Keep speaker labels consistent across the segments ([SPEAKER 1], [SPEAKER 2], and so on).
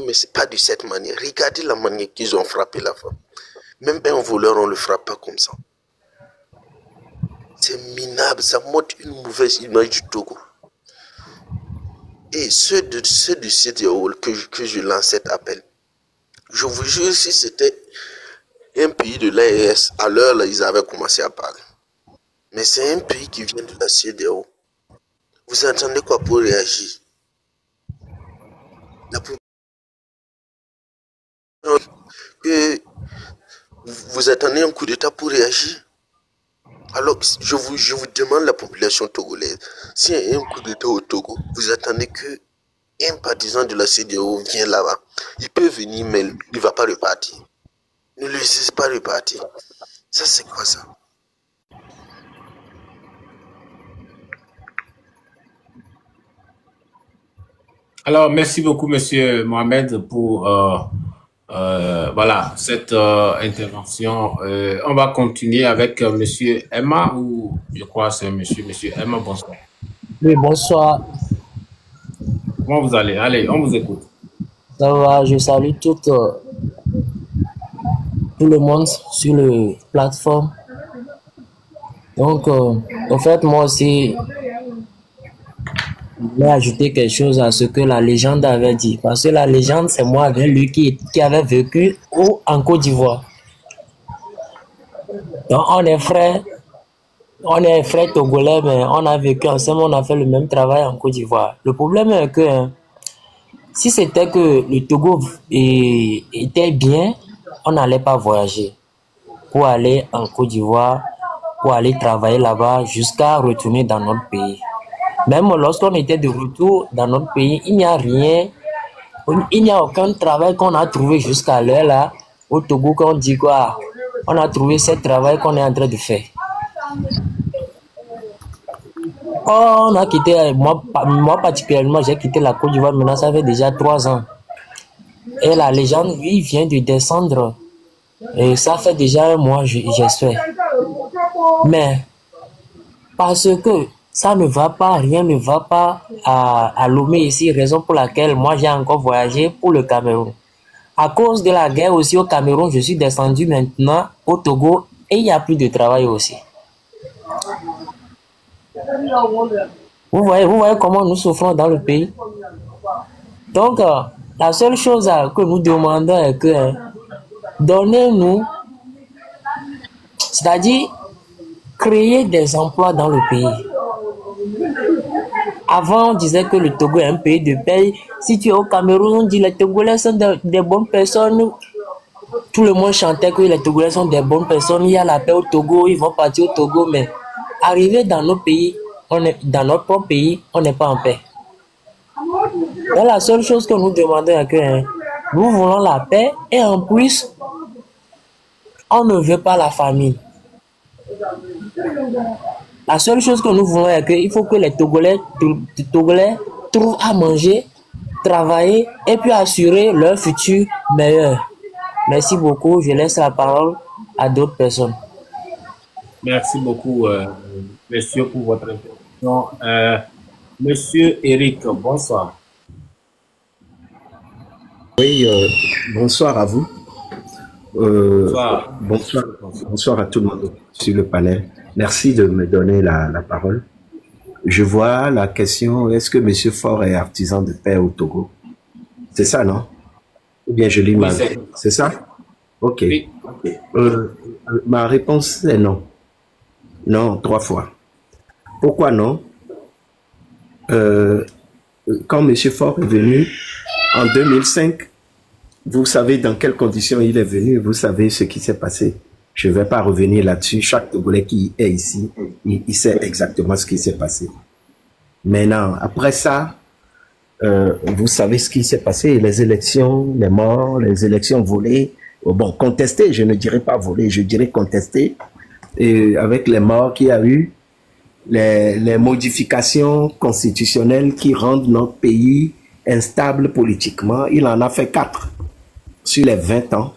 [SPEAKER 1] mais c'est pas de cette manière. Regardez la manière qu'ils ont frappé la femme. Même un voleur, on ne le frappe pas comme ça. C'est minable, ça montre une mauvaise image du Togo. Et ceux de CEDEAO que je lance cet appel, je vous jure, si c'était un pays de l'AES, à l'heure là, ils avaient commencé à parler. Mais c'est un pays qui vient de la CEDEAO. Vous attendez quoi pour réagir? Que vous attendez un coup d'État pour réagir? Alors, je vous demande, la population togolaise, s'il y a un coup d'État au Togo, vous attendez que un partisan de la CEDEAO vienne là-bas. Il peut venir, mais il ne va pas repartir. Ne le laissez pas repartir. Ça, c'est quoi ça?
[SPEAKER 2] Alors, merci beaucoup, Monsieur Mohamed, pour voilà, cette intervention. On va continuer avec Monsieur Emma, ou je crois que c'est Monsieur Emma, bonsoir.
[SPEAKER 3] Oui, bonsoir.
[SPEAKER 2] Comment vous allez? Allez, on vous écoute.
[SPEAKER 3] Ça va, je salue tout le monde sur la plateforme. Donc, en fait, moi aussi, je vais ajouter quelque chose à ce que la légende avait dit. Parce que la légende, c'est moi avec lui qui avait vécu en Côte d'Ivoire. Donc, on est frères togolais, mais on a vécu ensemble, on a fait le même travail en Côte d'Ivoire. Le problème est que si c'était que le Togo était bien, on n'allait pas voyager pour aller en Côte d'Ivoire, pour aller travailler là-bas jusqu'à retourner dans notre pays. Même lorsqu'on était de retour dans notre pays, il n'y a rien, il n'y a aucun travail qu'on a trouvé jusqu'à l'heure là, au Togo, qu'on dit quoi, on a trouvé ce travail qu'on est en train de faire. On a quitté, moi particulièrement, j'ai quitté la Côte d'Ivoire, maintenant ça fait déjà 3 ans. Et la légende, lui, vient de descendre. Et ça fait déjà un mois, j'espère. Mais, parce que ça ne va pas, rien ne va pas à Lomé ici, raison pour laquelle moi j'ai encore voyagé pour le Cameroun. À cause de la guerre aussi au Cameroun, je suis descendu maintenant au Togo et il n'y a plus de travail aussi. Vous voyez comment nous souffrons dans le pays. Donc, la seule chose que nous demandons est que donnez-nous, c'est-à-dire créer des emplois dans le pays. Avant, on disait que le Togo est un pays de paix. Si tu es au Cameroun, on dit que les Togolais sont des bonnes personnes. Tout le monde chantait que les Togolais sont des bonnes personnes. Il y a la paix au Togo, ils vont partir au Togo, mais arriver dans nos pays, dans notre propre pays, on n'est pas en paix. Donc, la seule chose que nous demandons est que nous voulons la paix et en plus, on ne veut pas la famine. La seule chose que nous voulons est qu'il faut que les Togolais trouvent à manger, travailler et puis assurer leur futur meilleur. Merci beaucoup. Je laisse la parole à d'autres personnes.
[SPEAKER 2] Merci beaucoup, monsieur, pour votre intervention. Monsieur Eric, bonsoir.
[SPEAKER 4] Oui, bonsoir à vous.
[SPEAKER 2] Bonsoir.
[SPEAKER 4] Bonsoir à tout le monde sur le panel. Merci de me donner la parole. Je vois la question, est-ce que M. Faure est artisan de paix au Togo? C'est ça, non? Ou bien je lis mal? C'est ça? Ok.
[SPEAKER 2] Oui.
[SPEAKER 4] Ma réponse est non. Non, 3 fois. Pourquoi non? Quand M. Faure est venu en 2005, vous savez dans quelles conditions il est venu, vous savez ce qui s'est passé. Je ne vais pas revenir là-dessus. Chaque Togolais qui est ici, il sait exactement ce qui s'est passé. Maintenant, après ça, vous savez ce qui s'est passé. Les élections, les morts, les élections volées. Bon, contestées, je ne dirais pas volées, je dirais contestées. Et avec les morts qu'il y a eu, les modifications constitutionnelles qui rendent notre pays instable politiquement, il en a fait 4 sur les 20 ans.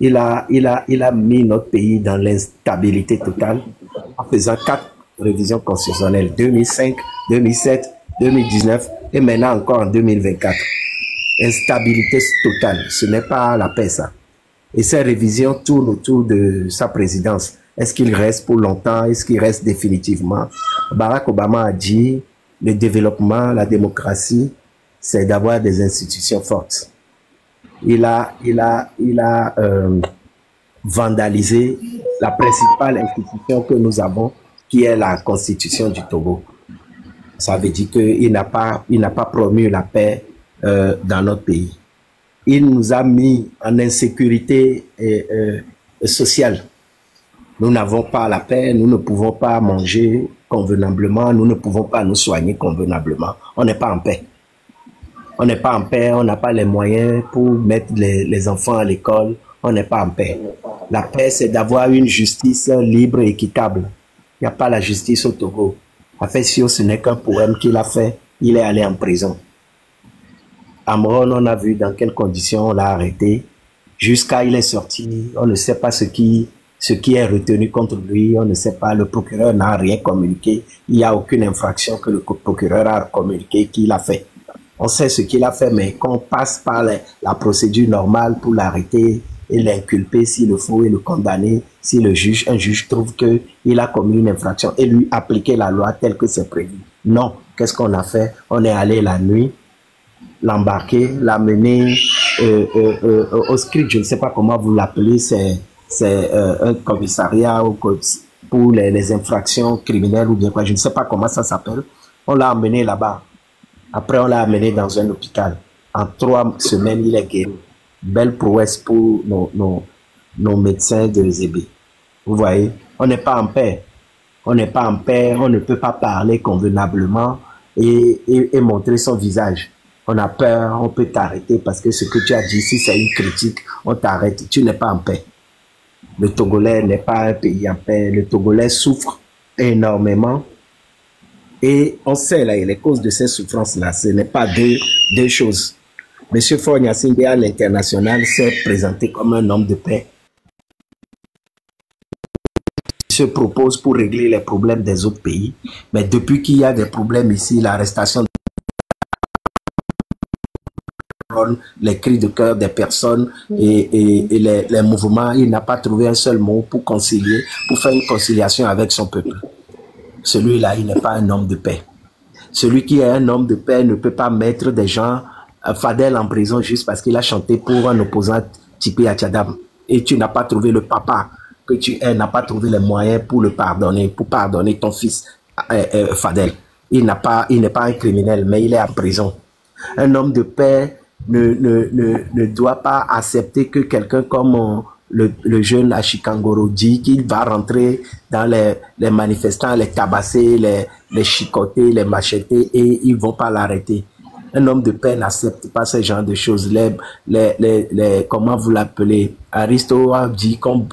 [SPEAKER 4] Il a mis notre pays dans l'instabilité totale en faisant 4 révisions constitutionnelles, 2005, 2007, 2019 et maintenant encore en 2024. instabilité totale. Ce n'est pas la paix, ça. Et ces révisions tournent autour de sa présidence. Est-ce qu'il reste pour longtemps? Est-ce qu'il reste définitivement? Barack Obama a dit, le développement, la démocratie, c'est d'avoir des institutions fortes. Il a vandalisé la principale institution que nous avons, qui est la Constitution du Togo. Ça veut dire qu'il n'a pas promu la paix dans notre pays. Il nous a mis en insécurité sociale. Nous n'avons pas la paix, nous ne pouvons pas manger convenablement, nous ne pouvons pas nous soigner convenablement. On n'est pas en paix. On n'est pas en paix, on n'a pas les moyens pour mettre les enfants à l'école, on n'est pas en paix. La paix, c'est d'avoir une justice libre et équitable. Il n'y a pas la justice au Togo. Afesio, ce n'est qu'un poème qu'il a fait, il est allé en prison. Amron, on a vu dans quelles conditions on l'a arrêté. Jusqu'à il est sorti, on ne sait pas ce qui est retenu contre lui, on ne sait pas, le procureur n'a rien communiqué. Il n'y a aucune infraction que le procureur a communiqué qu'il a fait. On sait ce qu'il a fait, mais qu'on passe par la procédure normale pour l'arrêter et l'inculper s'il le faut et le condamner si un juge trouve qu'il a commis une infraction et lui appliquer la loi telle que c'est prévu. Non, qu'est-ce qu'on a fait? On est allé la nuit, l'embarquer, l'amener au script, je ne sais pas comment vous l'appelez, c'est un commissariat pour les infractions criminelles ou bien quoi, je ne sais pas comment ça s'appelle. On l'a amené là-bas. Après, on l'a amené dans un hôpital. En 3 semaines, il est guéri. Belle prouesse pour nos médecins de Zébé. Vous voyez, on n'est pas en paix. On n'est pas en paix, on ne peut pas parler convenablement et montrer son visage. On a peur, on peut t'arrêter parce que ce que tu as dit, si c'est une critique, on t'arrête. Tu n'es pas en paix. Le Togolais n'est pas un pays en paix. Le Togolais souffre énormément. Et on sait là, les causes de ces souffrances-là, ce n'est pas deux choses. Monsieur Faure Gnassingbé à l'international s'est présenté comme un homme de paix. Il se propose pour régler les problèmes des autres pays. Mais depuis qu'il y a des problèmes ici, l'arrestation, les cris de cœur des personnes et les mouvements, il n'a pas trouvé un seul mot pour concilier, pour faire une conciliation avec son peuple. Celui-là, il n'est pas un homme de paix. Celui qui est un homme de paix ne peut pas mettre des gens, Fadel en prison juste parce qu'il a chanté pour un opposant Tipi Achadam. Et tu n'as pas trouvé le papa que tu es, n'a pas trouvé les moyens pour le pardonner, pour pardonner ton fils Fadel. Il n'est pas un criminel, mais il est en prison. Un homme de paix ne doit pas accepter que quelqu'un comme le jeune Achikangoro dit qu'il va rentrer dans les manifestants, les tabasser, les chicoter, les macheter et ils vont pas l'arrêter. Un homme de paix n'accepte pas ce genre de choses. Comment vous l'appelez? Aristo a dit on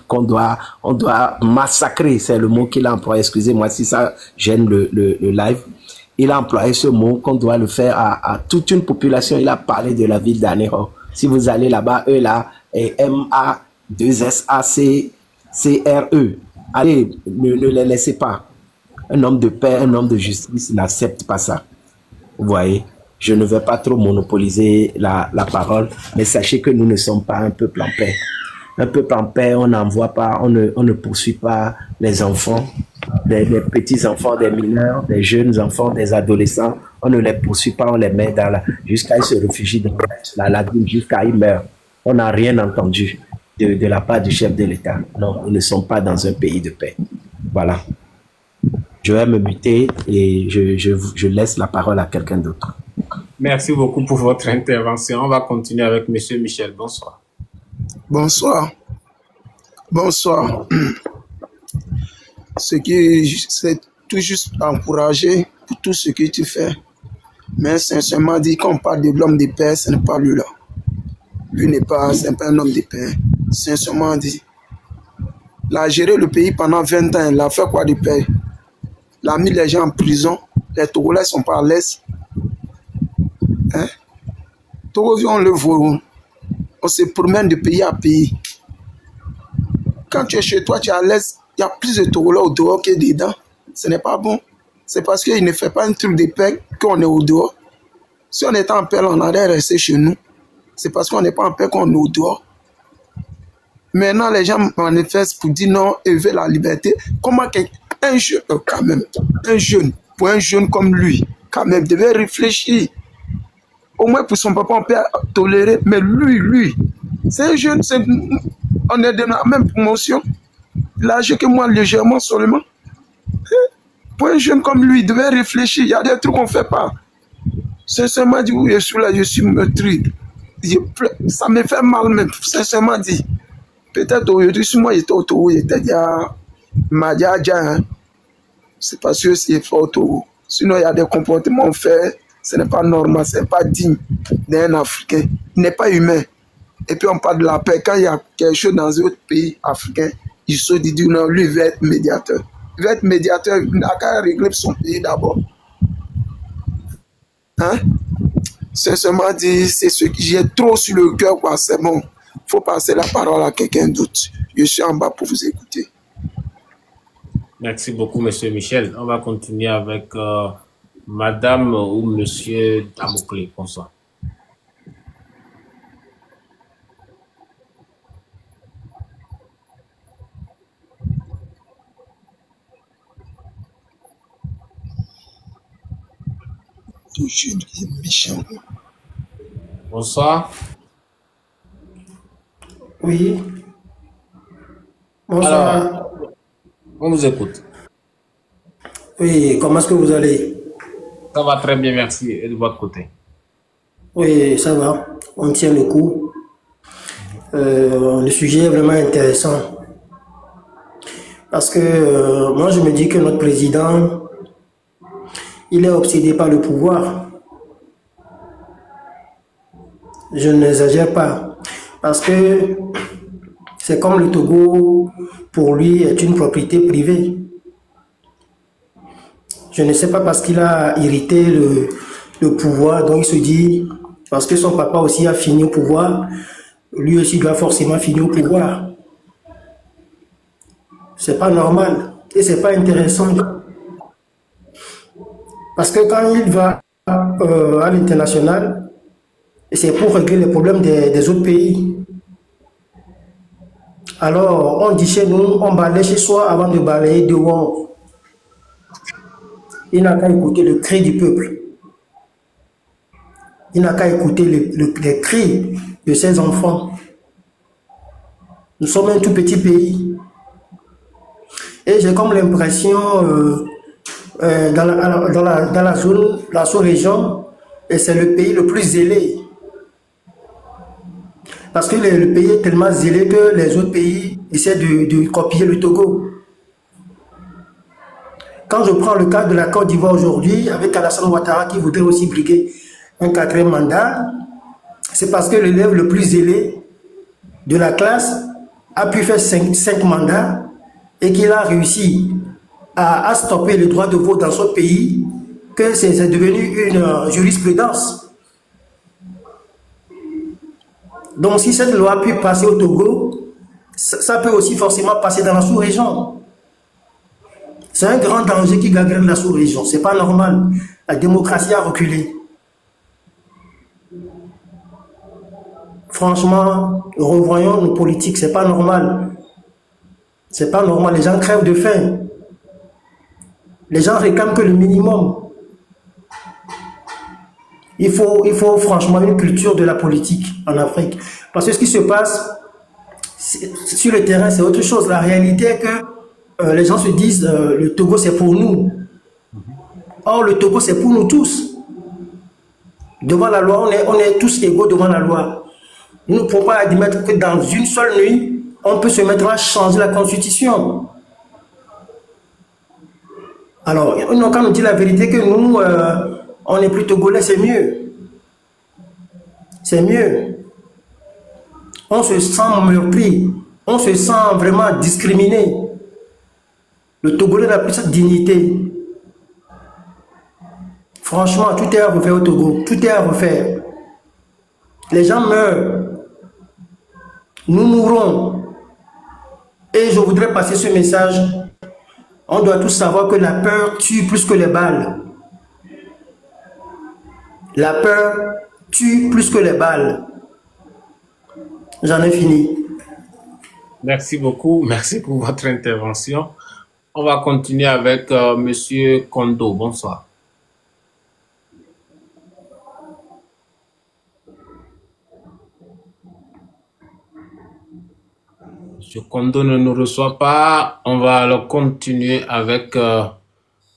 [SPEAKER 4] doit massacrer, c'est le mot qu'il a employé. Excusez-moi si ça gêne le live. Il a employé ce mot qu'on doit le faire à toute une population. Il a parlé de la ville d'Anéro. Si vous allez là-bas, eux là, M-A-2-S-A-C-R-E. Allez, ne les laissez pas. Un homme de paix, un homme de justice n'accepte pas ça. Vous voyez, je ne vais pas trop monopoliser la parole, mais sachez que nous ne sommes pas un peuple en paix. Un peuple en paix, on n'envoie pas, on ne poursuit pas les enfants, des petits-enfants, des mineurs, des jeunes enfants, des adolescents. On ne les poursuit pas, on les met jusqu'à ils se réfugient dans la lagune, jusqu'à ils meurent. On n'a rien entendu de la part du chef de l'État. Non, nous ne sommes pas dans un pays de paix. Voilà. Je vais me muter et je laisse la parole à quelqu'un d'autre.
[SPEAKER 2] Merci beaucoup pour votre intervention. On va continuer avec Monsieur Michel. Bonsoir.
[SPEAKER 5] Bonsoir. Bonsoir. C'est tout juste encouragé pour tout ce que tu fais. Mais sincèrement dit, quand on parle de l'homme de paix, ce n'est pas lui là. Lui n'est pas, c'est pas un homme de paix. Sincèrement dit. Il a géré le pays pendant 20 ans. Il a fait quoi de paix? Il a mis les gens en prison. Les Togolais ne sont pas à l'aise. Hein? Togo, on le voit. On se promène de pays à pays. Quand tu es chez toi, tu es à l'aise. Il y a plus de Togolais au dehors que dedans. Ce n'est pas bon. C'est parce qu'il ne fait pas un truc de paix qu'on est au dehors. Si on était en paix, on allait rester chez nous. C'est parce qu'on n'est pas en paix qu'on nous doit. Maintenant, les gens manifestent pour dire non, ils veulent la liberté. Comment un jeune, quand même, pour un jeune comme lui, quand même, devait réfléchir. Au moins pour son papa, on peut tolérer. Mais lui, c'est un jeune, on est dans la même promotion. L'âge que moi, légèrement seulement. Pour un jeune comme lui, il devait réfléchir. Il y a des trucs qu'on ne fait pas. Sincèrement dit, oui, je suis là, je suis meurtri. Ça me fait mal même, sincèrement dit. Peut-être aujourd'hui, si moi j'étais au Togo, j'étais déjà Madjadja. C'est parce que c'est fort au Togo. Sinon, il y a des comportements faits, ce n'est pas normal, ce n'est pas digne d'un Africain. Il n'est pas humain. Et puis on parle de la paix. Quand il y a quelque chose dans un autre pays africain, il se dit non, lui il veut être médiateur. Il veut être médiateur, il n'a qu'à régler son pays d'abord. Hein? Sincèrement dit, c'est ce que j'ai trop sur le cœur, quoi. C'est bon. Il faut passer la parole à quelqu'un d'autre. Je suis en bas pour vous écouter.
[SPEAKER 2] Merci beaucoup, Monsieur Michel. On va continuer avec Madame ou Monsieur Damoclé. Bonsoir. Bonsoir.
[SPEAKER 6] Oui. Bonsoir.
[SPEAKER 2] Alors, on vous écoute.
[SPEAKER 6] Oui, comment est-ce que vous allez?
[SPEAKER 2] Ça va très bien, merci. Et de votre côté?
[SPEAKER 6] Oui, ça va. On tient le coup. Le sujet est vraiment intéressant. Parce que moi, je me dis que notre président, il est obsédé par le pouvoir. Je n'exagère pas. Parce que c'est comme le Togo, pour lui, est une propriété privée. Je ne sais pas, parce qu'il a irrité le pouvoir, donc il se dit, parce que son papa aussi a fini au pouvoir, lui aussi doit forcément finir au pouvoir. C'est pas normal et c'est pas intéressant. Parce que quand il va à l'international, c'est pour régler les problèmes des autres pays. Alors, on dit chez nous, on balaye chez soi avant de balayer dehors. Il n'a qu'à écouter le cri du peuple. Il n'a qu'à écouter les cris de ses enfants. Nous sommes un tout petit pays. Et j'ai comme l'impression, dans la sous-région, et c'est le pays le plus zélé. Parce que le pays est tellement zélé que les autres pays essaient de copier le Togo. Quand je prends le cas de la Côte d'Ivoire aujourd'hui, avec Alassane Ouattara qui voudrait aussi briguer un 4e mandat, c'est parce que l'élève le plus zélé de la classe a pu faire 5 mandats et qu'il a réussi à stopper le droit de vote dans son pays, que c'est devenu une jurisprudence. Donc si cette loi a pu passer au Togo, ça peut aussi forcément passer dans la sous-région. C'est un grand danger qui gangrène la sous-région. C'est pas normal. La démocratie a reculé. Franchement, revoyons nos politiques. C'est pas normal. C'est pas normal. Les gens crèvent de faim. Les gens réclament que le minimum. Il faut franchement une culture de la politique en Afrique. Parce que ce qui se passe sur le terrain, c'est autre chose. La réalité est que les gens se disent le Togo c'est pour nous. Or le Togo c'est pour nous tous. Devant la loi, on est tous égaux devant la loi. Nous ne pouvons pas admettre que dans une seule nuit, on peut se mettre à changer la constitution. Alors, quand on dit la vérité que nous, on est plus togolais, c'est mieux. C'est mieux. On se sent meurtri. On se sent vraiment discriminé. Le Togolais n'a plus cette dignité. Franchement, tout est à refaire au Togo. Tout est à refaire. Les gens meurent. Nous mourrons. Et je voudrais passer ce message. On doit tous savoir que la peur tue plus que les balles. La peur tue plus que les balles. J'en ai fini.
[SPEAKER 2] Merci beaucoup. Merci pour votre intervention. On va continuer avec Monsieur Kondo. Bonsoir. Monsieur Kondo ne nous reçoit pas. On va alors continuer avec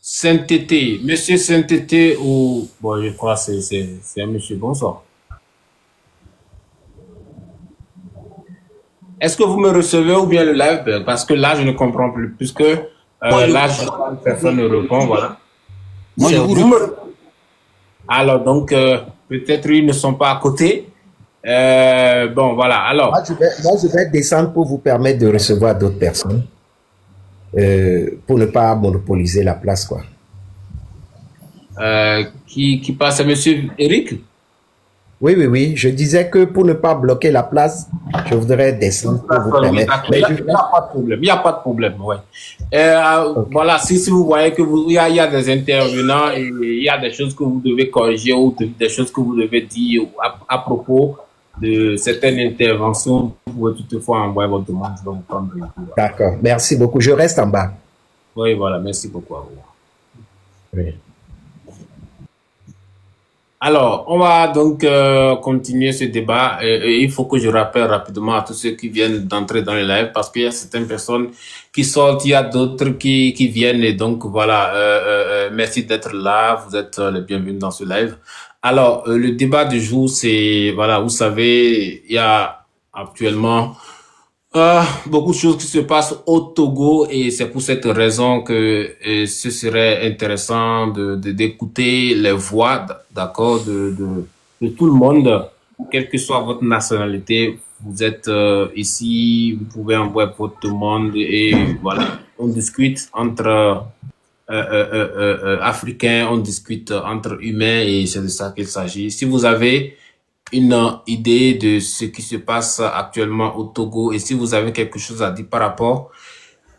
[SPEAKER 2] Saint-Tété. Monsieur Saint-Tété ou... Bon, je crois que c'est un monsieur. Bonsoir. Est-ce que vous me recevez ou bien le live? Parce que là, je ne comprends plus. Puisque là, personne ne répond. Voilà.
[SPEAKER 7] Moi, je vous...
[SPEAKER 2] Alors, donc, peut-être ils ne sont pas à côté. Bon, voilà. Alors,
[SPEAKER 4] moi, je vais descendre pour vous permettre de recevoir d'autres personnes. Pour ne pas monopoliser la place, quoi.
[SPEAKER 2] Qui passe à Monsieur Eric?
[SPEAKER 4] Oui, oui, oui. Je disais que pour ne pas bloquer la place, je voudrais descendre pour vous permettre.
[SPEAKER 2] Il n'y a pas de problème. Il n'y a pas de problème, ouais. Okay. Voilà, si vous voyez que il y a des intervenants, et il y a des choses que vous devez corriger ou des choses que vous devez dire à propos de certaines interventions, vous pouvez toutefois envoyer votre demande.
[SPEAKER 4] D'accord. Merci beaucoup. Je reste en bas.
[SPEAKER 2] Oui, voilà. Merci beaucoup à vous.
[SPEAKER 4] Oui.
[SPEAKER 2] Alors, on va donc continuer ce débat. Il faut que je rappelle rapidement à tous ceux qui viennent d'entrer dans le live parce qu'il y a certaines personnes qui sortent, il y a d'autres qui viennent et donc voilà, merci d'être là. Vous êtes les bienvenus dans ce live. Alors, le débat du jour, c'est, voilà, vous savez, il y a actuellement beaucoup de choses qui se passent au Togo et c'est pour cette raison que ce serait intéressant d'écouter les voix, d'accord, de tout le monde, quelle que soit votre nationalité. Vous êtes ici, vous pouvez envoyer votre demande et voilà, on discute entre Africains, on discute entre humains et c'est de ça qu'il s'agit. Si vous avez une idée de ce qui se passe actuellement au Togo et si vous avez quelque chose à dire par rapport,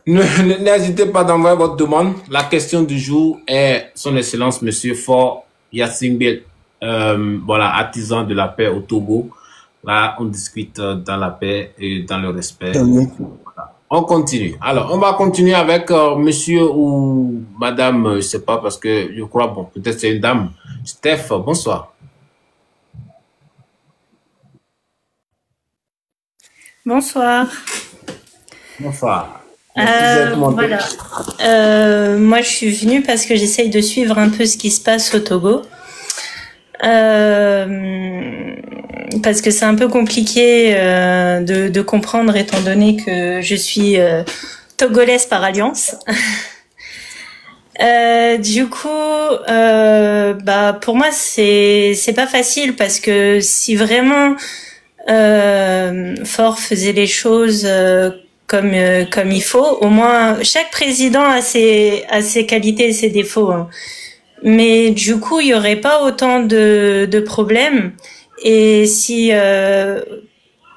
[SPEAKER 2] n'hésitez pas d'envoyer votre demande. La question du jour est Son Excellence Monsieur Faure Gnassingbé, voilà, artisan de la paix au Togo. Là, on discute dans la paix et dans le respect. Voilà. On continue. Alors, on va continuer avec monsieur ou madame, je sais pas parce que je crois, bon, peut-être c'est une dame. Steph, bonsoir.
[SPEAKER 8] Bonsoir.
[SPEAKER 2] Bonsoir.
[SPEAKER 8] Voilà. Moi, je suis venue parce que j'essaye de suivre un peu ce qui se passe au Togo. Parce que c'est un peu compliqué de comprendre étant donné que je suis togolaise par alliance. Du coup, pour moi, c'est pas facile parce que si vraiment Faure faisait les choses comme il faut, au moins chaque président a ses qualités et ses défauts, hein. Mais du coup il y aurait pas autant de problèmes et si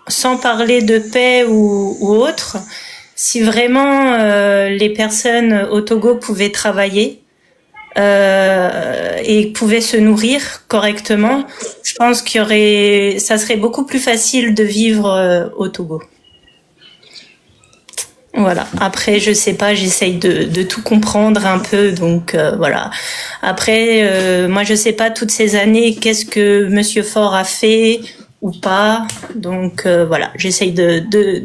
[SPEAKER 8] sans parler de paix ou autre, si vraiment les personnes au Togo pouvaient travailler et pouvaient se nourrir correctement, je pense ça serait beaucoup plus facile de vivre au Togo. Voilà. Après, je sais pas, j'essaye de tout comprendre un peu, donc voilà. Après, moi, je sais pas toutes ces années qu'est-ce que Monsieur Faure a fait ou pas, donc voilà, j'essaye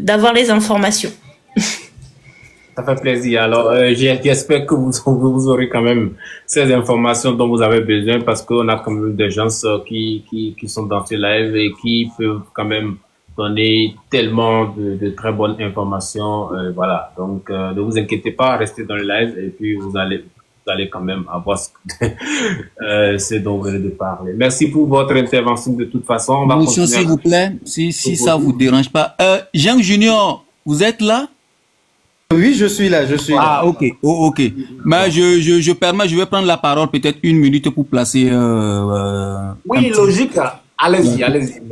[SPEAKER 8] d'avoir les informations.
[SPEAKER 2] Ça fait plaisir. Alors, j'espère que vous aurez quand même ces informations dont vous avez besoin parce qu'on a quand même des gens qui sont dans ce live et qui peuvent quand même donner tellement de très bonnes informations. Voilà. Donc, ne vous inquiétez pas, restez dans le live et puis vous allez quand même avoir ce dont vous venez de parler. Merci pour votre intervention de toute façon. On va
[SPEAKER 7] continuer. S'il vous plaît, si ça vous dérange pas. Jean Junior, vous êtes là?
[SPEAKER 9] Oui, je suis là,
[SPEAKER 7] Ah, ok, ok. Mais je vais prendre la parole peut-être une minute pour placer...
[SPEAKER 2] oui, logique. Allez-y.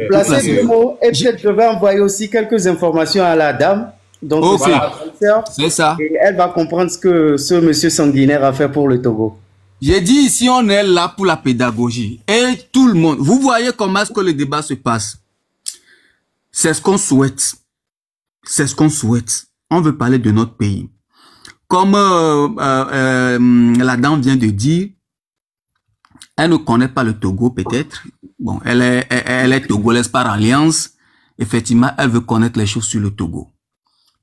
[SPEAKER 9] Placez deux mots et peut-être je vais envoyer aussi quelques informations à la dame. Donc, voilà,
[SPEAKER 7] c'est ça.
[SPEAKER 9] Et elle va comprendre ce que ce monsieur sanguinaire a fait pour le Togo.
[SPEAKER 7] J'ai dit ici, on est là pour la pédagogie. Et tout le monde, vous voyez comment est-ce que le débat se passe. c'est ce qu'on souhaite. C'est ce qu'on souhaite. On veut parler de notre pays. Comme la dame vient de dire, elle ne connaît pas le Togo peut-être. Bon, elle est togolaise par alliance. Effectivement, elle veut connaître les choses sur le Togo.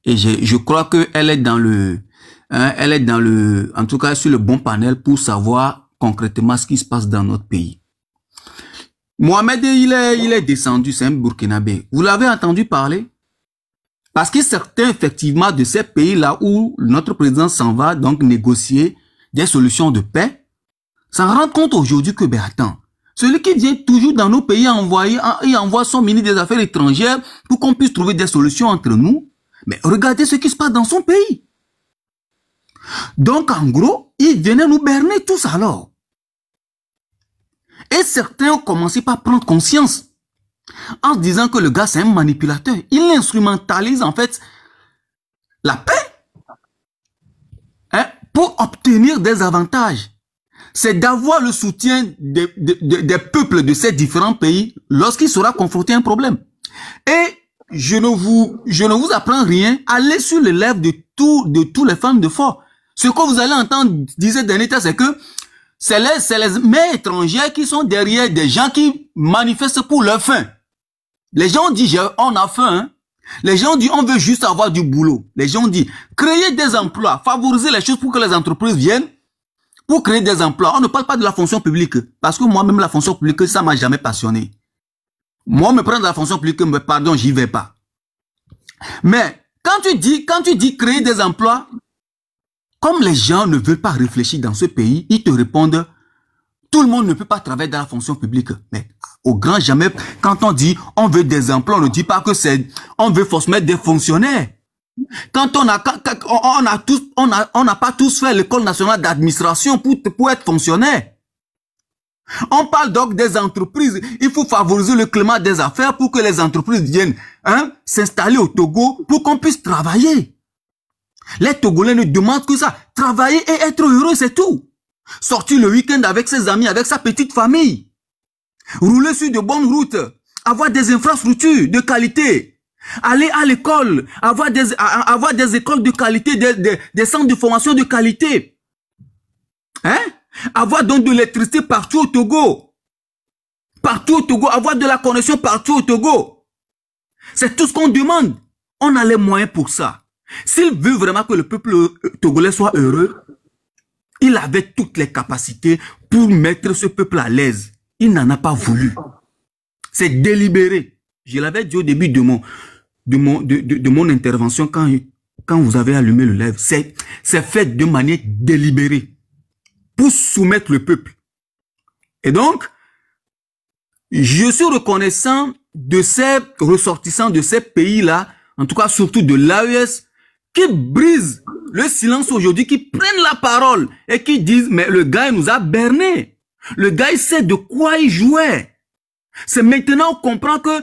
[SPEAKER 7] Et je crois qu'elle est dans le, en tout cas sur le bon panel pour savoir concrètement ce qui se passe dans notre pays. Mohamed, il est descendu, c'est un Burkinabé. Vous l'avez entendu parler? Parce que certains, effectivement, de ces pays-là où notre président s'en va donc négocier des solutions de paix, s'en rend compte aujourd'hui que, ben attends, celui qui vient toujours dans nos pays il envoie son ministre des Affaires étrangères pour qu'on puisse trouver des solutions entre nous. Mais regardez ce qui se passe dans son pays. Donc, en gros, il venait nous berner tous alors. Et certains ont commencé par prendre conscience en se disant que le gars, c'est un manipulateur. Il instrumentalise en fait la paix pour obtenir des avantages. C'est d'avoir le soutien des peuples de ces différents pays lorsqu'il sera confronté à un problème. Et je ne vous apprends rien. Allez sur les lèvres de tous les femmes de fort. Ce que vous allez entendre dire ces derniers temps, c'est que c'est les mères étrangères qui sont derrière des gens qui manifestent pour leur faim. Les gens disent, on a faim. Hein? Les gens disent, on veut juste avoir du boulot. Les gens disent, créer des emplois, favoriser les choses pour que les entreprises viennent, pour créer des emplois. On ne parle pas de la fonction publique. Parce que moi-même, la fonction publique, ça m'a jamais passionné. Moi, me prendre la fonction publique, mais pardon, j'y vais pas. Mais, quand tu dis créer des emplois, comme les gens ne veulent pas réfléchir dans ce pays, ils te répondent, tout le monde ne peut pas travailler dans la fonction publique. Mais au grand jamais, quand on dit on veut des emplois, on ne dit pas que on veut forcément des fonctionnaires. Quand on n'a pas tous fait l'école nationale d'administration pour être fonctionnaire. On parle donc des entreprises. Il faut favoriser le climat des affaires pour que les entreprises viennent s'installer au Togo pour qu'on puisse travailler. Les Togolais ne demandent que ça. Travailler et être heureux, c'est tout. Sortir le week-end avec ses amis, avec sa petite famille. Rouler sur de bonnes routes. Avoir des infrastructures de qualité. Aller à l'école. Avoir des écoles de qualité, des centres de formation de qualité. Avoir donc de l'électricité partout au Togo. Partout au Togo. Avoir de la connexion partout au Togo. C'est tout ce qu'on demande. On a les moyens pour ça. S'il veut vraiment que le peuple togolais soit heureux, il avait toutes les capacités pour mettre ce peuple à l'aise. Il n'en a pas voulu. C'est délibéré. Je l'avais dit au début de mon intervention quand vous avez allumé le live. C'est fait de manière délibérée pour soumettre le peuple. Et donc, je suis reconnaissant de ces ressortissants de ces pays-là, en tout cas surtout de l'AES, qui brisent le silence aujourd'hui, qui prennent la parole et qui disent, mais le gars, il nous a berné. Le gars, il sait de quoi il jouait. C'est maintenant qu'on comprend que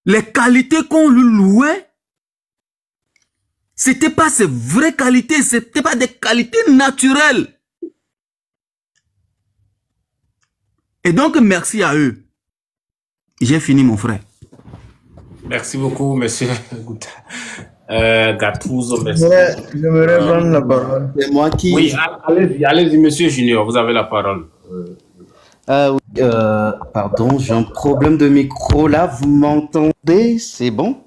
[SPEAKER 7] les qualités qu'on lui louait, c'était pas ses vraies qualités, c'était pas des qualités naturelles. Et donc, merci à eux. J'ai fini, mon frère.
[SPEAKER 2] Merci beaucoup, monsieur Gattuso.
[SPEAKER 9] J'aimerais prendre la parole. C'est moi qui...
[SPEAKER 2] Oui, allez-y, monsieur Junior, vous avez la parole.
[SPEAKER 9] Pardon, j'ai un problème de micro là, vous m'entendez? C'est bon?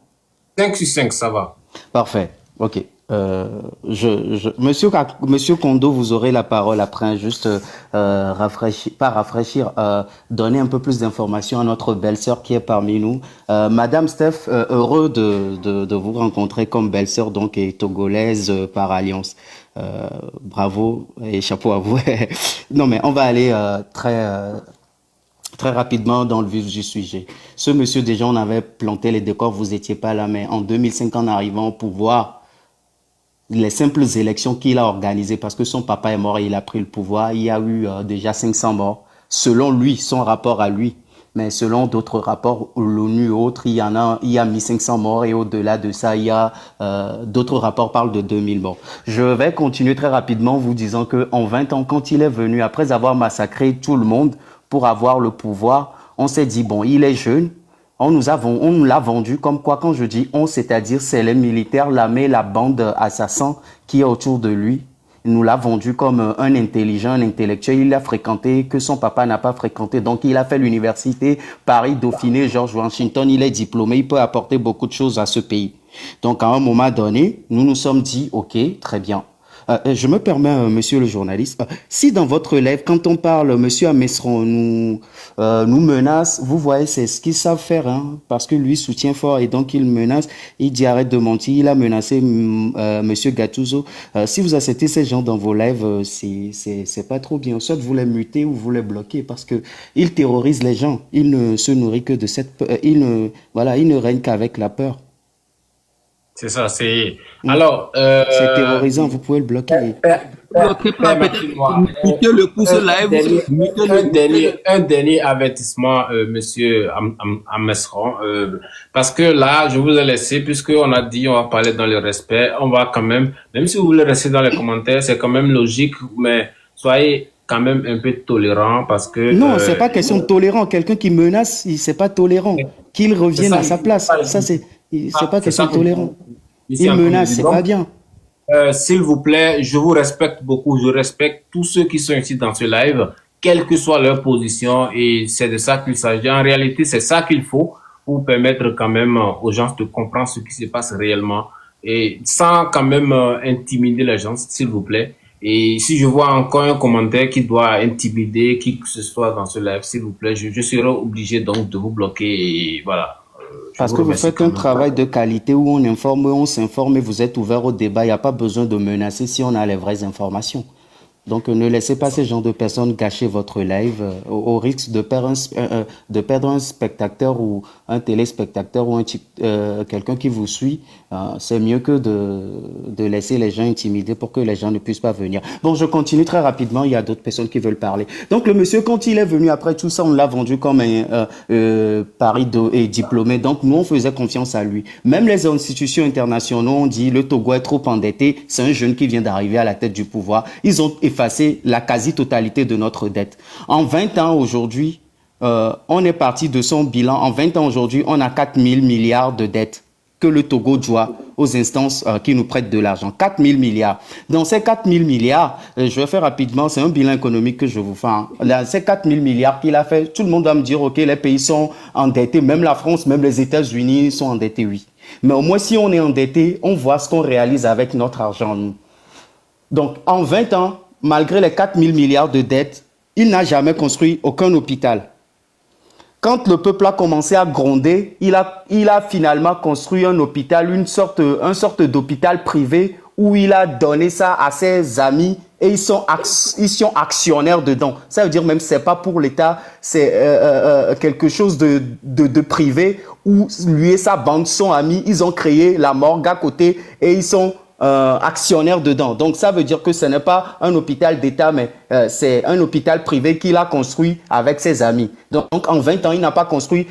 [SPEAKER 2] 5 sur 5, ça va.
[SPEAKER 9] Parfait, ok. Monsieur Kondo, vous aurez la parole après, juste donner un peu plus d'informations à notre belle-sœur qui est parmi nous. Madame Steph, heureux de vous rencontrer comme belle-sœur, donc, et togolaise par alliance. Bravo et chapeau à vous. Non, mais on va aller très rapidement dans le vif du sujet. Ce monsieur, déjà, on avait planté les décors, vous n'étiez pas là, mais en 2005, en arrivant au pouvoir, les simples élections qu'il a organisées, parce que son papa est mort et il a pris le pouvoir, il y a eu déjà 500 morts, selon lui, son rapport à lui. Mais selon d'autres rapports, l'ONU et autres, il y a 1500 morts et au-delà de ça, il y a d'autres rapports parlent de 2000 morts. Je vais continuer très rapidement en vous disant que en 20 ans, quand il est venu, après avoir massacré tout le monde pour avoir le pouvoir, on s'est dit, bon, il est jeune, On nous l'a vendu comme quoi, quand je dis on, c'est-à-dire c'est les militaires, l'armée, la bande assassin qui est autour de lui. Il nous l'a vendu comme un intelligent, un intellectuel. Il a fréquenté, que son papa n'a pas fréquenté. Donc, il a fait l'université Paris, Dauphiné, George Washington. Il est diplômé. Il peut apporter beaucoup de choses à ce pays. Donc, à un moment donné, nous nous sommes dit, OK, très bien. Je me permets, monsieur le journaliste, si dans votre live, quand on parle, monsieur Amesron nous menace, vous voyez, c'est ce qu'ils savent faire, hein, parce que lui soutient fort et donc il menace, il dit arrête de mentir, il a menacé monsieur Gattuso. Si vous acceptez ces gens dans vos lives, c'est pas trop bien. Soit vous les mutez ou vous les bloquez parce que il terrorise les gens. Il ne se nourrit que de cette peur. Il ne règne qu'avec la peur.
[SPEAKER 2] C'est ça, c'est... Alors...
[SPEAKER 9] c'est terrorisant, vous pouvez le bloquer.
[SPEAKER 2] Un dernier avertissement, monsieur Amesron, parce que là, je vous ai laissé, puisqu'on a dit on va parler dans le respect, on va quand même si vous voulez rester dans les commentaires, c'est quand même logique, mais soyez quand même un peu tolérant, parce que...
[SPEAKER 9] Non, c'est pas question de tolérant. Quelqu'un qui menace, c'est pas tolérant. Qu'il revienne à sa place. Ça, c'est pas question de tolérant. Il menace, c'est pas bien.
[SPEAKER 2] S'il vous plaît, je vous respecte beaucoup. Je respecte tous ceux qui sont ici dans ce live, quelle que soit leur position, et c'est de ça qu'il s'agit. En réalité, c'est ça qu'il faut pour permettre quand même aux gens de comprendre ce qui se passe réellement, et sans quand même intimider les gens, s'il vous plaît. Et si je vois encore un commentaire qui doit intimider qui que ce soit dans ce live, s'il vous plaît, je serai obligé donc de vous bloquer, et voilà.
[SPEAKER 9] Parce que vous faites un travail de qualité où on informe, on s'informe et vous êtes ouvert au débat. Il n'y a pas besoin de menacer si on a les vraies informations. Donc ne laissez pas ces genres de personnes gâcher votre live au risque de perdre un spectateur ou un téléspectateur ou quelqu'un qui vous suit. C'est mieux que de laisser les gens intimider pour que les gens ne puissent pas venir. Bon, je continue très rapidement. Il y a d'autres personnes qui veulent parler. Donc le monsieur, quand il est venu après tout ça, on l'a vendu comme un Paris et diplômé. Donc nous, on faisait confiance à lui. Même les institutions internationales ont dit le Togo est trop endetté. C'est un jeune qui vient d'arriver à la tête du pouvoir. Ils ont effacer la quasi-totalité de notre dette. En 20 ans aujourd'hui, on est parti de son bilan. En 20 ans aujourd'hui, on a 4 000 milliards de dettes que le Togo doit aux instances qui nous prêtent de l'argent. 4 000 milliards. Dans ces 4 000 milliards, je vais faire rapidement, c'est un bilan économique que je vous fais. Dans ces 4 000 milliards qu'il a fait, tout le monde va me dire, OK, les pays sont endettés, même la France, même les États-Unis sont endettés, oui. Mais au moins, si on est endetté, on voit ce qu'on réalise avec notre argent. Donc, en 20 ans, malgré les 4 000 milliards de dettes, il n'a jamais construit aucun hôpital. Quand le peuple a commencé à gronder, il a finalement construit un hôpital, une sorte d'hôpital privé où il a donné ça à ses amis et ils sont actionnaires dedans. Ça veut dire même que ce n'est pas pour l'État, c'est quelque chose de privé où lui et sa bande sont amis. Ils ont créé la morgue à côté et ils sont actionnaire dedans. Donc ça veut dire que ce n'est pas un hôpital d'État, mais c'est un hôpital privé qu'il a construit avec ses amis. Donc en 20 ans, il n'a pas construit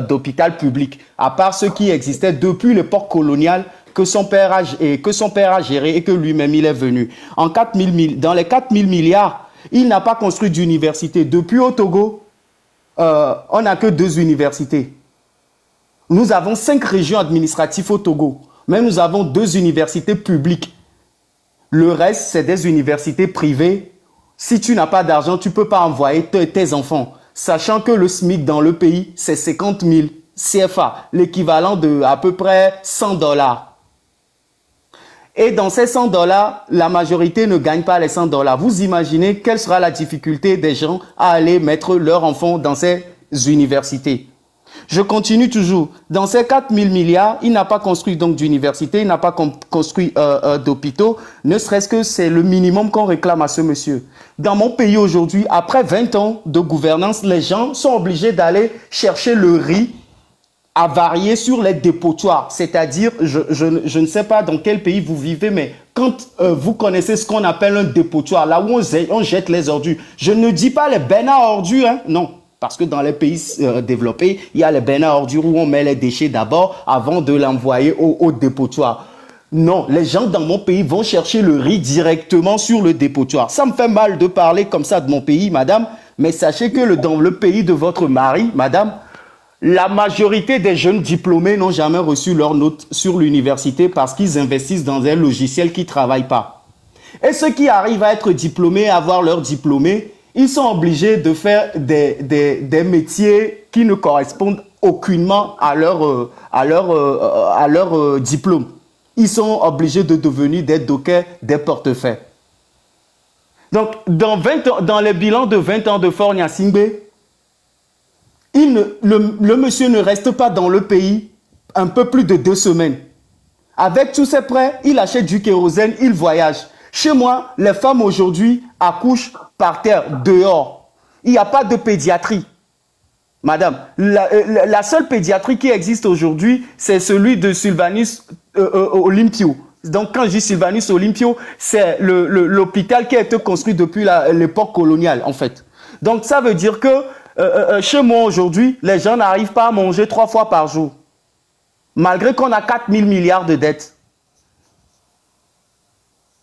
[SPEAKER 9] d'hôpital public, à part ceux qui existaient depuis l'époque coloniale que son père a géré et que lui-même il est venu. Dans les 4 000 milliards, il n'a pas construit d'université. Depuis au Togo, on n'a que 2 universités. Nous avons 5 régions administratives au Togo. Mais nous avons 2 universités publiques. Le reste, c'est des universités privées. Si tu n'as pas d'argent, tu ne peux pas envoyer tes enfants. Sachant que le SMIC dans le pays, c'est 50 000 CFA, l'équivalent de à peu près $100. Et dans ces $100, la majorité ne gagne pas les $100. Vous imaginez quelle sera la difficulté des gens à aller mettre leurs enfants dans ces universités. Je continue toujours. Dans ces 4 000 milliards, il n'a pas construit donc d'université, il n'a pas construit d'hôpitaux, ne serait-ce que c'est le minimum qu'on réclame à ce monsieur. Dans mon pays aujourd'hui, après 20 ans de gouvernance, les gens sont obligés d'aller chercher le riz avarié sur les dépotoirs. C'est-à-dire, je ne sais pas dans quel pays vous vivez, mais quand vous connaissez ce qu'on appelle un dépotoir, là où on jette les ordures, je ne dis pas les bennes à ordures, hein, non. Parce que dans les pays développés, il y a les bennes à ordures où on met les déchets d'abord avant de l'envoyer au dépotoir. Non, les gens dans mon pays vont chercher le riz directement sur le dépotoir. Ça me fait mal de parler comme ça de mon pays, madame, mais sachez que dans le pays de votre mari, madame, la majorité des jeunes diplômés n'ont jamais reçu leur note sur l'université parce qu'ils investissent dans un logiciel qui ne travaille pas. Et ceux qui arrivent à être diplômés, à avoir leur diplômé, ils sont obligés de faire des métiers qui ne correspondent aucunement à leur diplôme. Ils sont obligés de devenir des dockers, des portefeuilles. Donc, dans les bilans de 20 ans de Faure Gnassingbé, le monsieur ne reste pas dans le pays un peu plus de 2 semaines. Avec tous ses prêts, il achète du kérosène, il voyage. Chez moi, les femmes aujourd'hui accouchent par terre, dehors. Il n'y a pas de pédiatrie. Madame, la seule pédiatrie qui existe aujourd'hui, c'est celui de Sylvanus Olympio. Donc, quand je dis Sylvanus Olympio, c'est l'hôpital qui a été construit depuis l'époque coloniale, en fait. Donc, ça veut dire que chez moi aujourd'hui, les gens n'arrivent pas à manger 3 fois par jour. Malgré qu'on a 4 000 milliards de dettes.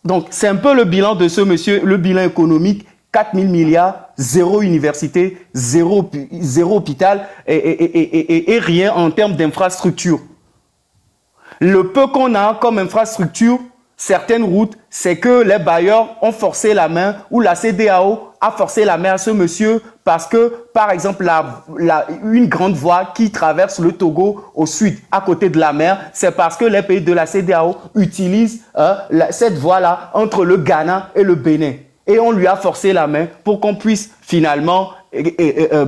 [SPEAKER 9] Donc, c'est un peu le bilan de ce monsieur, le bilan économique. 4 000 milliards, 0 université, 0 hôpital et rien en termes d'infrastructure. Le peu qu'on a comme infrastructure, certaines routes, c'est que les bailleurs ont forcé la main ou la CEDEAO a forcé la main à ce monsieur parce que, par exemple, une grande voie qui traverse le Togo au sud, à côté de la mer, c'est parce que les pays de la CEDEAO utilisent cette voie-là entre le Ghana et le Bénin. Et on lui a forcé la main pour qu'on puisse finalement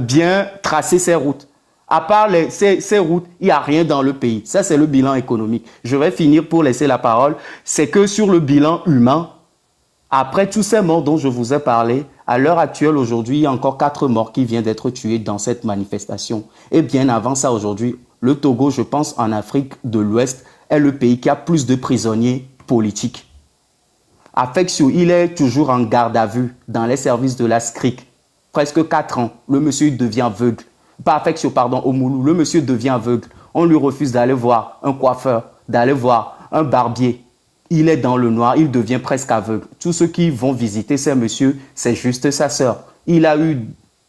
[SPEAKER 9] bien tracer ses routes. À part ces routes, il n'y a rien dans le pays. Ça, c'est le bilan économique. Je vais finir pour laisser la parole. C'est que sur le bilan humain, après tous ces morts dont je vous ai parlé, à l'heure actuelle, aujourd'hui, il y a encore 4 morts qui viennent d'être tués dans cette manifestation. Et bien avant ça, aujourd'hui, le Togo, je pense, en Afrique de l'Ouest, est le pays qui a plus de prisonniers politiques. Affectio, il est toujours en garde à vue dans les services de la SCRIC. Presque 4 ans, le monsieur devient aveugle. Pas Affectio, pardon, au Moulou, le monsieur devient aveugle. On lui refuse d'aller voir un coiffeur, d'aller voir un barbier. Il est dans le noir, il devient presque aveugle. Tous ceux qui vont visiter ce monsieur, c'est juste sa sœur. Il a eu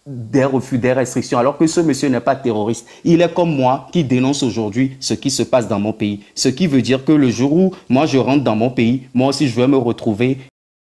[SPEAKER 9] des refus, des restrictions, alors que ce monsieur n'est pas terroriste. Il est comme moi qui dénonce aujourd'hui ce qui se passe dans mon pays. Ce qui veut dire que le jour où moi je rentre dans mon pays, moi aussi je vais me retrouver